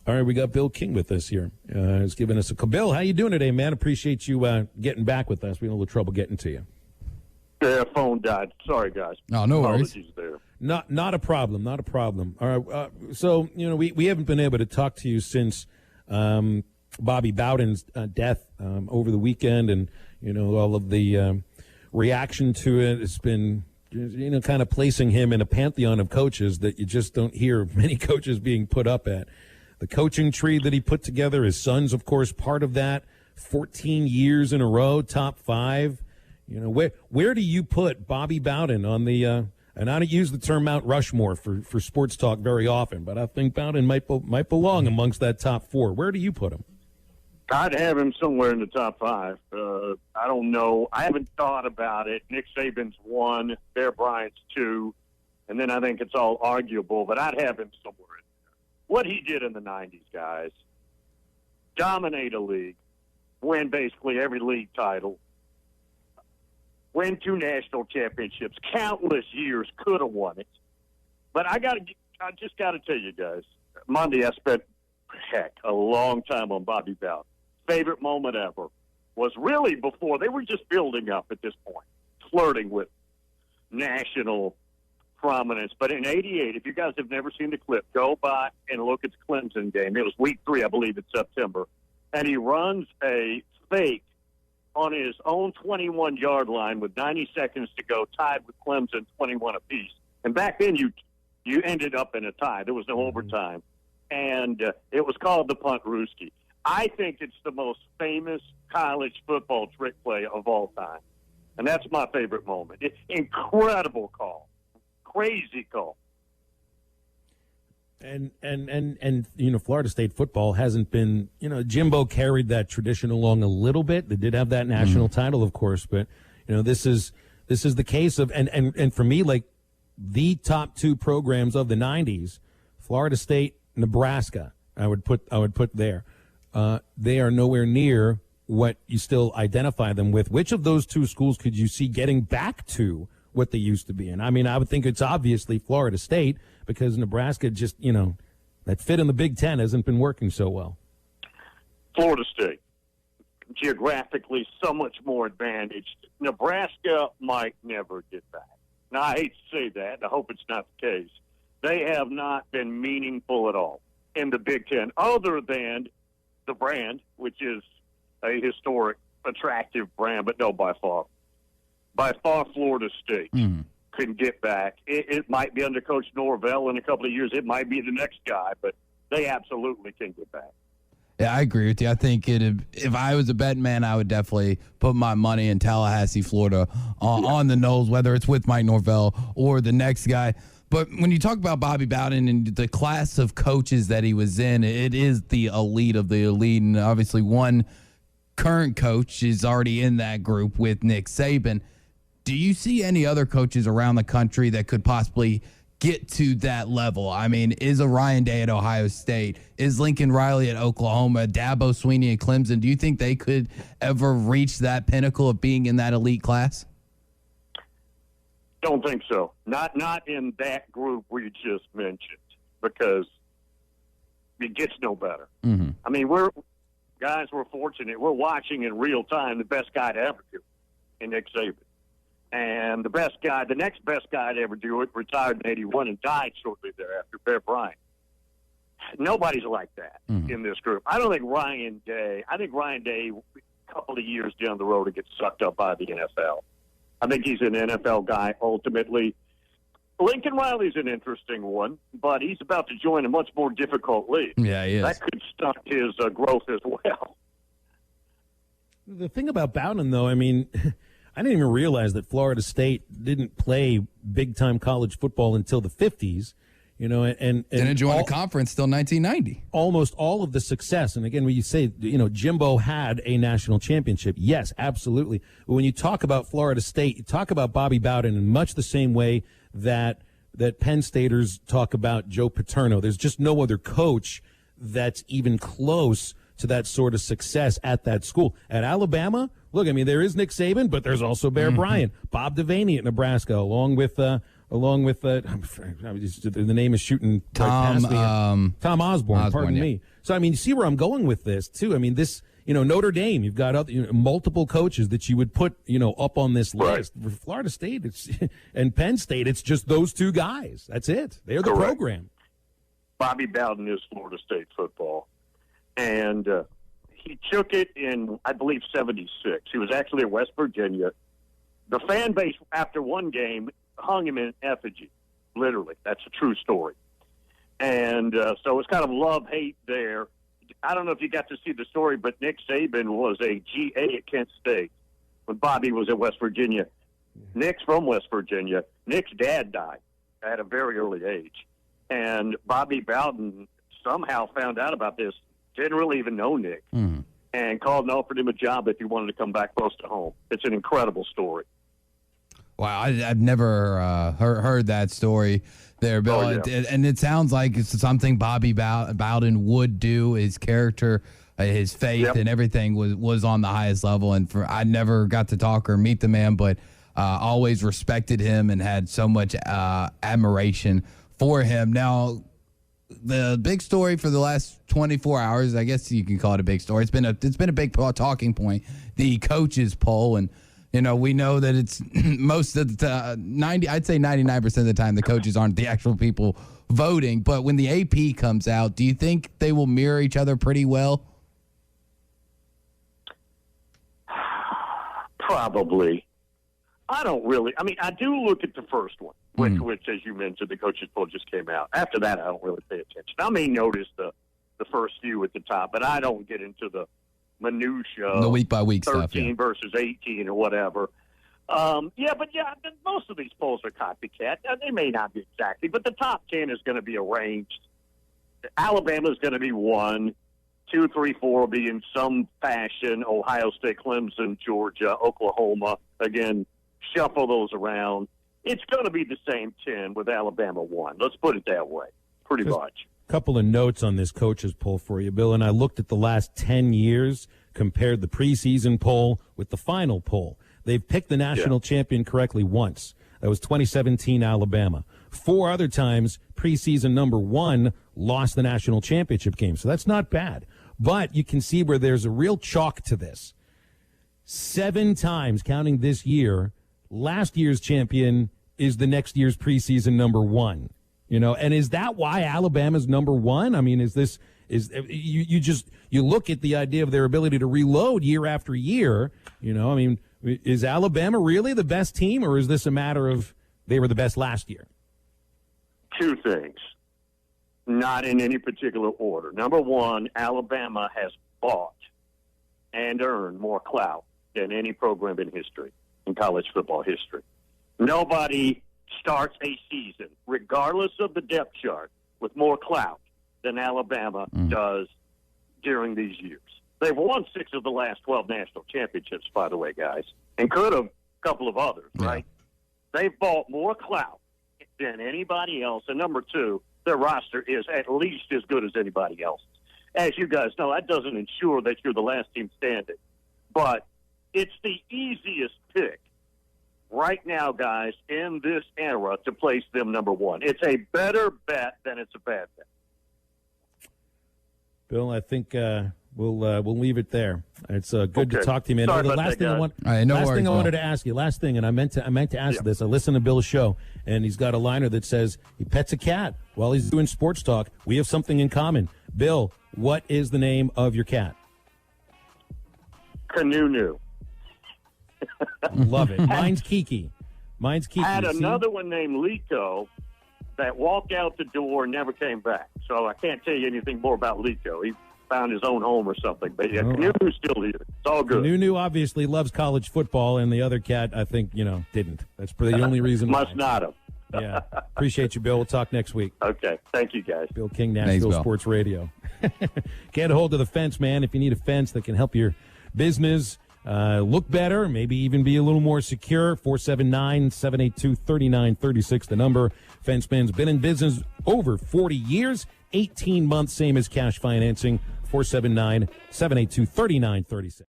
All right, we got Bill King with us here. He's giving us a call. Bill, how you doing today, man? Appreciate you getting back with us. We had a little trouble getting to you. Yeah, phone died. Sorry, guys. Oh, no worries. Apologies there. Not a problem. Not a problem. All right. So we haven't been able to talk to you since Bobby Bowden's death over the weekend, and all of the reaction to it. It's been kind of placing him in a pantheon of coaches that you just don't hear many coaches being put up at. The coaching tree that he put together, his son's, of course, part of that. 14 years in a row, top 5. Where do you put Bobby Bowden on the? And I don't use the term Mount Rushmore for sports talk very often, but I think Bowden might belong amongst that top 4. Where do you put him? I'd have him somewhere in the top 5. I don't know. I haven't thought about it. Nick Saban's 1, Bear Bryant's 2, and then I think it's all arguable, but I'd have him somewhere in there. What he did in the 90s, guys, dominate a league, win basically every league title, win 2 national championships, countless years, could have won it. But I just got to tell you guys, Monday I spent, a long time on Bobby Bowden. Favorite moment ever was really before they were just building up at this point, flirting with national prominence. But in '88, if you guys have never seen the clip, go by and look at the Clemson game. It was week 3, I believe, in September. And he runs a fake on his own 21-yard line with 90 seconds to go, tied with Clemson 21 apiece. And back then, you ended up in a tie. There was no overtime. And it was called the punt Rooski. I think it's the most famous college football trick play of all time. And that's my favorite moment. Incredible call. Crazy call. And Florida State football hasn't been, Jimbo carried that tradition along a little bit. They did have that national title, of course, but this is the case of and for me, like, the top 2 programs of the 90s, Florida State, Nebraska, I would put there. They are nowhere near what you still identify them with. Which of those 2 schools could you see getting back to what they used to be in? I mean, I would think it's obviously Florida State, because Nebraska just, that fit in the Big Ten hasn't been working so well. Florida State, geographically so much more advantaged. Nebraska might never get back. Now, I hate to say that. I hope it's not the case. They have not been meaningful at all in the Big Ten, other than the brand, which is a historic, attractive brand, but no, by far, Florida State can get back. It might be under Coach Norvell in a couple of years. It might be the next guy, but they absolutely can get back. Yeah, I agree with you. I think if I was a betting man, I would definitely put my money in Tallahassee, Florida, on the nose, whether it's with Mike Norvell or the next guy. But when you talk about Bobby Bowden and the class of coaches that he was in, it is the elite of the elite. And obviously one current coach is already in that group with Nick Saban. Do you see any other coaches around the country that could possibly get to that level? I mean, is a Ryan Day at Ohio State? Is Lincoln Riley at Oklahoma? Dabo Swinney at Clemson? Do you think they could ever reach that pinnacle of being in that elite class? Don't think so. Not in that group we just mentioned, because it gets no better. Mm-hmm. I mean, we're fortunate. We're watching in real time the best guy to ever do it in Nick Saban. And the next best guy to ever do it, retired in '81 and died shortly thereafter, Bear Bryant. Nobody's like that in this group. I think Ryan Day, a couple of years down the road, to get sucked up by the NFL. I think he's an NFL guy ultimately. Lincoln Riley's an interesting one, but he's about to join a much more difficult league. Yeah, he is. That could stunt his growth as well. The thing about Bowden, though, I mean, I didn't even realize that Florida State didn't play big-time college football until the 50s. And didn't join the conference till 1990. Almost all of the success, and again, when you say, Jimbo had a national championship, yes, absolutely. But when you talk about Florida State, you talk about Bobby Bowden in much the same way that Penn Staters talk about Joe Paterno. There's just no other coach that's even close to that sort of success at that school. At Alabama, look, I mean, there is Nick Saban, but there's also Bear Bryant, Bob Devaney at Nebraska, along with along with the name is shooting right past me. Tom Osborne. Pardon me. So I mean, you see where I'm going with this too. I mean, this Notre Dame. You've got other, multiple coaches that you would put up on this list. For Florida State, and Penn State, it's just those two guys. That's it. They're the program. Bobby Bowden is Florida State football, and he took it in, I believe, '76. He was actually at West Virginia. The fan base after one game hung him in effigy, literally. That's a true story. And so it's kind of love-hate there. I don't know if you got to see the story, but Nick Saban was a GA at Kent State when Bobby was at West Virginia. Nick's from West Virginia. Nick's dad died at a very early age. And Bobby Bowden somehow found out about this, didn't really even know Nick, and called and offered him a job if he wanted to come back close to home. It's an incredible story. Wow, I've never heard that story there, Bill. Oh, yeah. And it sounds like it's something Bobby Bowden would do. His character, his faith, and everything was on the highest level. And I never got to talk or meet the man, but always respected him and had so much admiration for him. Now, the big story for the last 24 hours, I guess you can call it a big story. It's been a big talking point. The coaches poll, and we know that it's most of the I'd say 99% of the time the coaches aren't the actual people voting. But when the AP comes out, do you think they will mirror each other pretty well? Probably. I don't really. I mean, I do look at the first one, which, as you mentioned, the coaches poll just came out. After that, I don't really pay attention. I may notice the first few at the top, but I don't get into the minutia, the week by week 13 stuff, yeah. versus 18 or whatever. Most of these polls are copycat. Now, they may not be exactly, but the top 10 is going to be arranged. Alabama is going to be 1, 2, 3, 4 will be in some fashion. Ohio State, Clemson, Georgia, Oklahoma. Again, shuffle those around. It's going to be the same 10 with Alabama 1. Let's put it that way, pretty much. Couple of notes on this coaches poll for you, Bill, and I looked at the last 10 years, compared the preseason poll with the final poll. They've picked the national champion correctly once. That was 2017 Alabama. 4 other times, preseason number 1 lost the national championship game, so that's not bad. But you can see where there's a real chalk to this. 7 times, counting this year, last year's champion is the next year's preseason number 1. And is that why Alabama's number 1? I mean, you look at the idea of their ability to reload year after year. I mean, is Alabama really the best team, or is this a matter of they were the best last year? 2 things, not in any particular order. Number 1, Alabama has bought and earned more clout than any program in history, in college football history. Nobody starts a season, regardless of the depth chart, with more clout than Alabama does during these years. They've won 6 of the last 12 national championships, by the way, guys, and could have a couple of others, right? They've bought more clout than anybody else. And number 2, their roster is at least as good as anybody else. As you guys know, that doesn't ensure that you're the last team standing, but it's the easiest pick right now, guys, in this era to place them number 1. It's a better bet than it's a bad bet. Bill, I think we'll leave it there. It's good to talk to you, man. Sorry the last thing I wanted to ask you, and I meant to ask this. I listened to Bill's show, and he's got a liner that says he pets a cat while he's doing sports talk. We have something in common. Bill, what is the name of your cat? Canoe. Love it. Mine's Kiki. Had another one named Lico that walked out the door and never came back. So I can't tell you anything more about Lico. He found his own home or something. But yeah, Canoe's still here. It's all good. Canoe obviously loves college football, and the other cat, I think, didn't. That's the only reason. Must not have. Yeah. Appreciate you, Bill. We'll talk next week. Okay. Thank you, guys. Bill King, Nashville Sports Radio. Get a hold of the fence, man, if you need a fence that can help your business look better, maybe even be a little more secure. 479-782-3936, the number. Fenceman's been in business over 40 years, 18 months, same as cash financing. 479-782-3936.